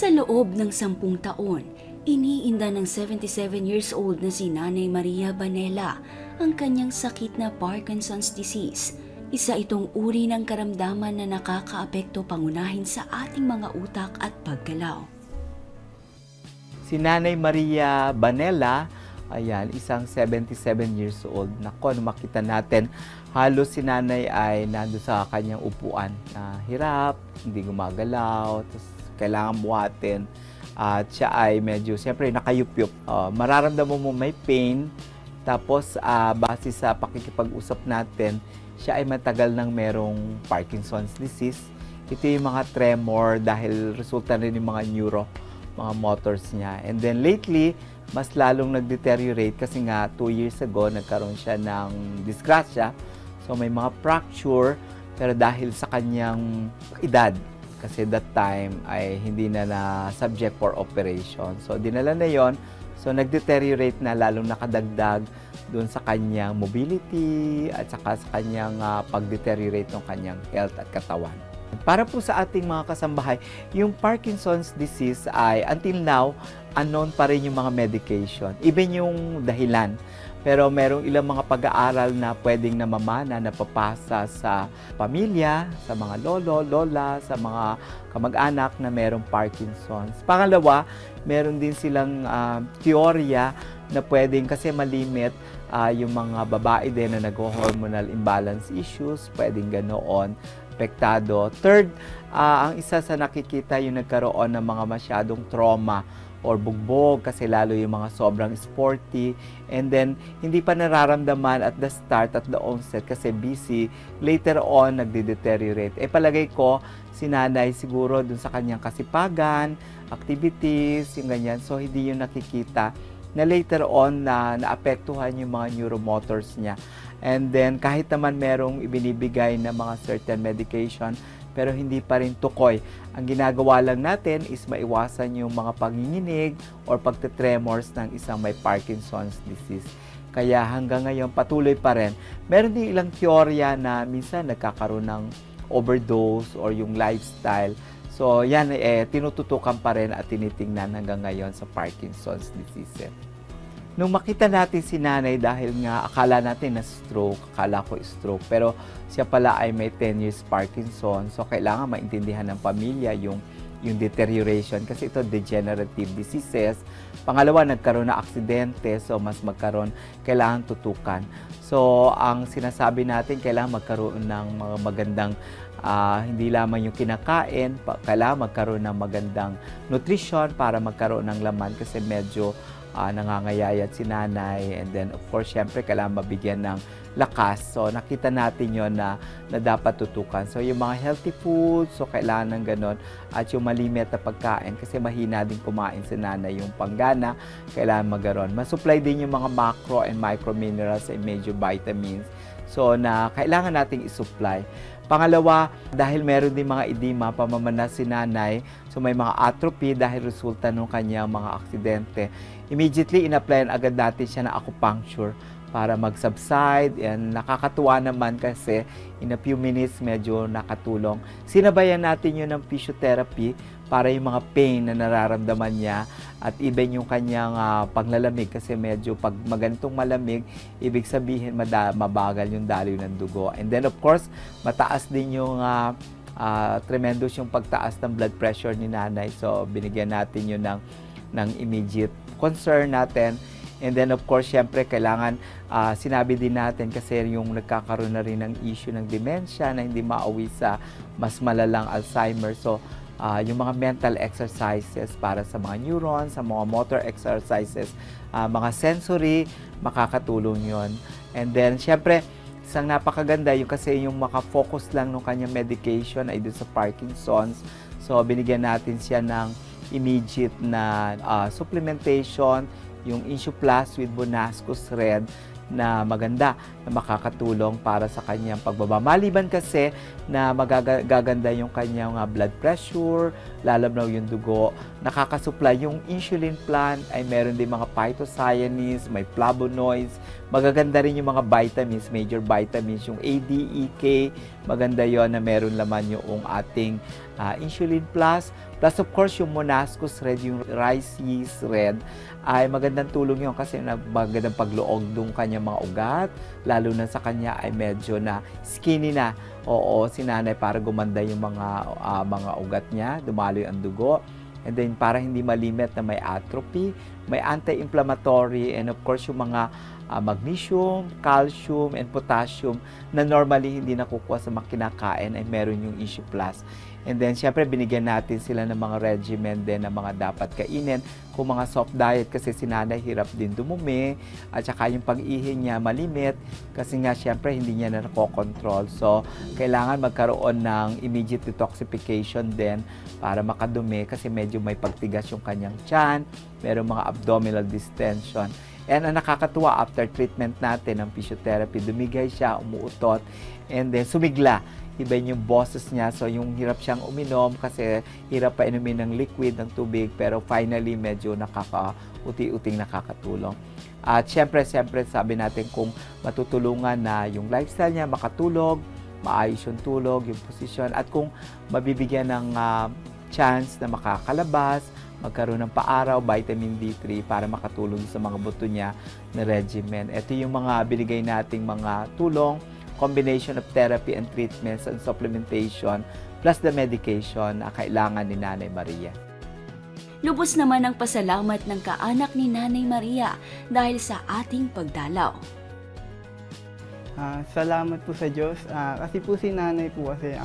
Sa loob ng 10 taon, iniinda ng 77 years old na si Nanay Maria Banela ang kanyang sakit na Parkinson's disease. Isa itong uri ng karamdaman na nakakaapekto pangunahin sa ating mga utak at paggalaw. Si Nanay Maria Banela, ayan, isang 77 years old. Nako, makita natin, halos si nanay ay nando sa kanyang upuan na hirap, hindi gumagalaw, tapos kailangan buhatin. At siya ay medyo, siyempre, nakayup-yup. Mararamdaman mo may pain, tapos base sa pakikipag-usap natin, siya ay matagal nang merong Parkinson's disease. Ito yung mga tremor dahil resulta rin yung mga mga motors niya. And then lately, mas lalong nag-deteriorate kasi nga 2 years ago, nagkaroon siya ng disgrasya. So may mga fracture, pero dahil sa kanyang edad, kasi that time ay hindi na subject for operation. So dinala na yon. So nag-deteriorate na, lalong nakadagdag doon sa kanyang mobility at saka sa kanyang pag-deteriorate ng kanyang health at katawan. Para po sa ating mga kasambahay, yung Parkinson's disease ay until now, unknown pa rin yung mga medication. Even yung dahilan. Pero merong ilang mga pag-aaral na pwedeng namamana, napapasa sa pamilya, sa mga lolo, lola, sa mga kamag-anak na merong Parkinson's. Pangalawa, meron din silang teorya na pwedeng kasi malimit yung mga babae din na nag-hormonal imbalance issues, pwedeng ganoon, apektado. Third, ang isa sa nakikita yung nagkaroon ng mga masyadong trauma or bugbog kasi lalo yung mga sobrang sporty, and then hindi pa nararamdaman at the start, at the onset kasi busy, later on nagde-deteriorate. Palagay ko si nanay siguro dun sa kanyang kasipagan, activities, yung ganyan, so hindi yung nakikita na later on na naapektuhan yung mga neuromotors niya. And then kahit naman merong ibinibigay na mga certain medication, pero hindi pa rin tukoy. Ang ginagawa lang natin is maiwasan yung mga panginginig or pagtetremors ng isang may Parkinson's disease. Kaya hanggang ngayon patuloy pa rin. Meron din ilang teorya na minsan nagkakaroon ng overdose or yung lifestyle. So yan tinututukan pa rin at tinitingnan hanggang ngayon sa Parkinson's disease. Nung makita natin si nanay, dahil nga akala natin na stroke, akala ko stroke, pero siya pala ay may 10 years Parkinson. So kailangan maintindihan ng pamilya yung deterioration kasi ito degenerative diseases. Pangalawa, nagkaroon na aksidente, so mas kailangan tutukan. So ang sinasabi natin, kailangan magkaroon ng mga magandang hindi lamang yung kinakain, kailangan magkaroon ng magandang nutrition para magkaroon ng laman kasi medyo nangangayayat si nanay, and then of course syempre kailangan mabigyan ng lakas. So nakita natin yon na dapat tutukan. So yung mga healthy food, so kailangan ng ganon, at yung malimit na pagkain kasi mahina din kumain si nanay, yung panggana kailangan magaron. Masupply din yung mga macro and micro minerals and major vitamins, so na kailangan nating isupply. Pangalawa, dahil meron din mga edema, pamamana si nanay, so may mga atrophy dahil resulta ng kanyang mga aksidente. Immediately, in-applyan agad natin siya na acupuncture para mag-subside. And nakakatuwa naman kasi in a few minutes medyo nakatulong. Sinabayan natin yun ng physiotherapy para yung mga pain na nararamdaman niya at even yung kanyang panglalamig kasi medyo pag magantong malamig, ibig sabihin mabagal yung daloy ng dugo. And then of course, mataas din yung tremendous yung pagtaas ng blood pressure ni nanay. So binigyan natin yun ng immediate concern natin. And then of course, syempre kailangan sinabi din natin kasi yung nagkakaroon na rin ng issue ng dementia na hindi mauwi sa mas malalang Alzheimer. So yung mga mental exercises para sa mga neurons, sa mga motor exercises, mga sensory, makakatulong yon. And then syempre, isang napakaganda yung kasi yung makafocus lang ng kanyang medication ay dun sa Parkinson's. So binigyan natin siya ng immediate na supplementation, yung Insuplast with Bonascus Red. na maganda na makakatulong para sa kanyang pagbaba. Maliban kasi na magaganda yung kanyang blood pressure, lalabnaw yung dugo, nakakasupply yung insulin plant, ay meron din mga phytocyanins, may flavonoids, magaganda rin yung mga vitamins, major vitamins, yung A, D, E, K, maganda yon na meron laman yung ating insulin plus. Plus of course yung Monascos Red, yung rice yeast red, ay magandang tulong yun kasi magandang pagluog ng kanyang mga ugat, lalo na sa kanya ay medyo na skinny na. Oo, sinanay para gumanda yung mga ugat niya, dumaloy ang dugo. And then para hindi malimit na may atrophy, may anti-inflammatory, and of course yung mga magnesium, calcium, and potassium na normally hindi nakukuha sa mga kinakain ay meron yung Issue Plus. And then, syempre, binigyan natin sila ng mga regimen din na mga dapat kainin. Kung mga soft diet, kasi si nanay hirap din dumumi. At saka yung pag-ihi niya malimit. Kasi nga, syempre, hindi niya na nakokontrol. So, kailangan magkaroon ng immediate detoxification din para makadumi. Kasi medyo may pagtigas yung kanyang tiyan. Meron mga abdominal distension. And ang nakakatuwa, after treatment natin ng physiotherapy, dumigay siya, umuutot, and then sumigla. Iba yung boses niya, so yung hirap siyang uminom kasi hirap pa inumin ng liquid, ng tubig, pero finally medyo uti-uting nakakatulong. At syempre sabi natin kung matutulungan na yung lifestyle niya, makatulog, maayos yung tulog, yung posisyon, at kung mabibigyan ng chance na makakalabas, magkaroon ng paaraw, vitamin D3 para makatulong sa mga buto niya na regimen. Ito yung mga binigay nating mga tulong, combination of therapy and treatments and supplementation plus the medication na kailangan ni Nanay Maria. Lubos naman ang pasalamat ng kaanak ni Nanay Maria dahil sa ating pagdalaw. Salamat po sa Diyos. Kasi po si nanay po kasi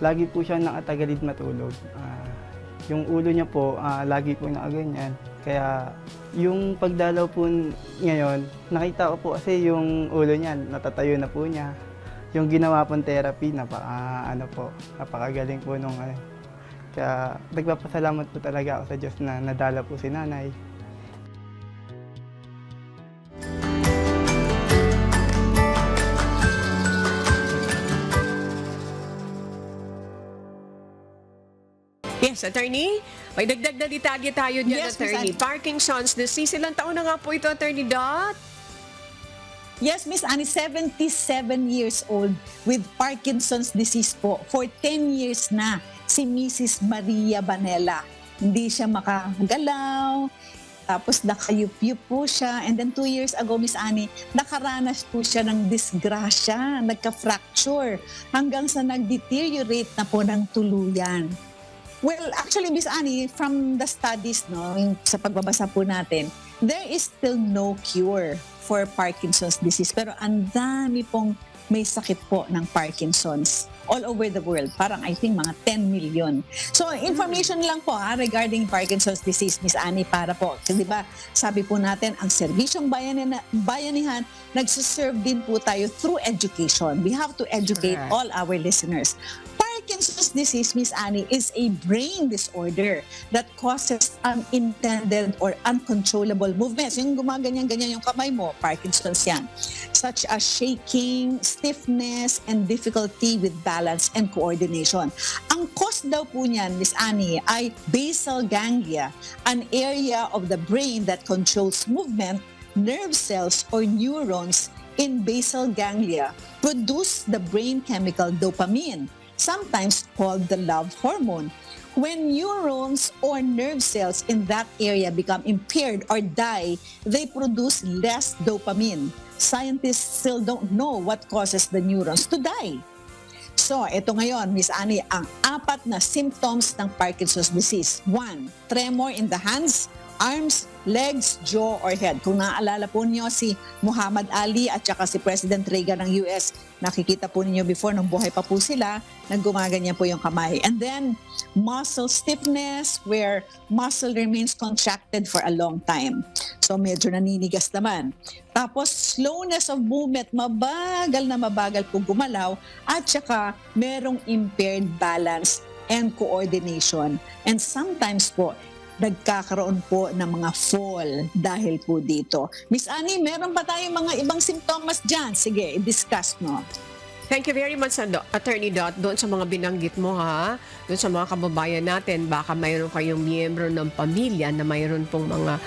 lagi po siya nakatagalit matulog. Yung ulo niya po lagi po nakaganyan. Kaya yung pagdalaw po ngayon, nakita ko po kasi yung ulo niya, natatayo na po niya. Yung ginawa pong therapy, napakagaling po nung ano. Kaya nagpapasalamat po talaga ako sa Diyos na nadala po si nanay. Yes, attorney. May dagdag na detalye tayo dyan, Yes, attorney. Parkinson's disease. Ilang taon na nga po ito, attorney Dot? Yes, Miss Annie, 77 years old with Parkinson's disease po. For 10 years na si Mrs. Maria Banela. Hindi siya makagalaw, tapos nakayup-yup po siya. And then 2 years ago, Miss Annie, nakaranas po siya ng disgrasya, nagka-fracture, hanggang sa nag-deteriorate na po ng tuluyan. Well, actually, Miss Annie, from the studies, sa pagbabasa po natin, there is still no cure for Parkinson's disease. Pero ang dami pong may sakit po ng Parkinson's all over the world. Parang I think mga 10 million. So, information lang po regarding Parkinson's disease, Miss Annie, para po. Kasi diba, sabi po natin, ang serbisyong bayanihan, nagsiserve din po tayo through education. We have to educate all our listeners. Parkinson's disease, Miss Annie, is a brain disorder that causes unintended or uncontrollable movements. Yung gumaganyan-ganyan yung kamay mo, Parkinson's yan. Such as shaking, stiffness, and difficulty with balance and coordination. Ang cause daw po niyan, Miss Annie, ay basal ganglia, an area of the brain that controls movement. Nerve cells or neurons in basal ganglia produce the brain chemical dopamine, sometimes called the love hormone. When neurons or nerve cells in that area become impaired or die, they produce less dopamine. Scientists still don't know what causes the neurons to die. So, ito ngayon, Miss Annie, ang 4 na symptoms ng Parkinson's disease. 1, tremor in the hands, arms, legs, jaw, or head. Kung naaalala po niyo si Muhammad Ali at saka si President Reagan ng US, nakikita po niyo before, nung buhay pa po sila, naggumaganyan po yung kamay. And then, muscle stiffness, where muscle remains contracted for a long time. So, medyo naninigas naman. Tapos, slowness of movement, mabagal po gumalaw, at saka merong impaired balance and coordination. And sometimes po, nagkakaroon po ng mga fall dahil po dito. Miss Annie, meron pa tayong mga ibang simptomas dyan? Sige, i-discuss mo. Thank you very much, Attorney Dot, doon sa mga binanggit mo, ha? Doon sa mga kababayan natin, baka mayroon kayong miyembro ng pamilya na mayroon pong mga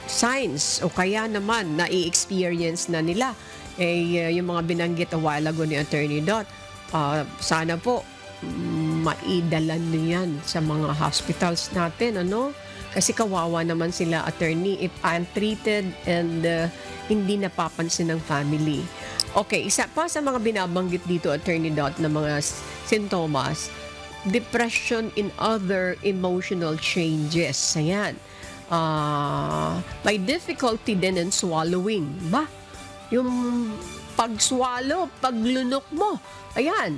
signs o kaya naman na i-experience na nila. Yung mga binanggit a while ago ni Attorney Dot, sana po maidalan niyo yan sa mga hospitals natin, ano? Kasi kawawa naman sila, attorney, if untreated and hindi napapansin ng family. Okay, isa pa sa mga binabanggit dito, Attorney Dot, na mga sintomas, depression in other emotional changes. Ayan. May difficulty din in swallowing. Ba? Yung pag-swallow, paglunok mo. Ayan.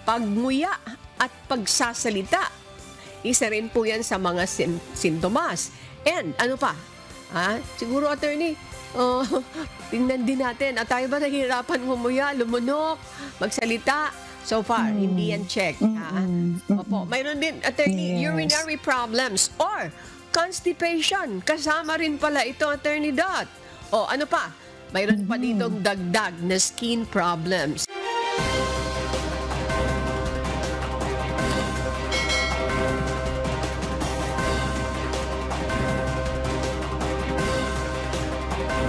Pagmuya at pagsasalita. Isa rin po yan sa mga sintomas. And ano pa? Siguro, attorney, tingnan din natin. At tayo ba nahihirapan humuya, lumunok, magsalita? So far, hindi yan check. Opo. Mayroon din, attorney, urinary problems or constipation. Kasama rin pala ito, Attorney Dot. O ano pa? Mayroon pa ditong dagdag na skin problems.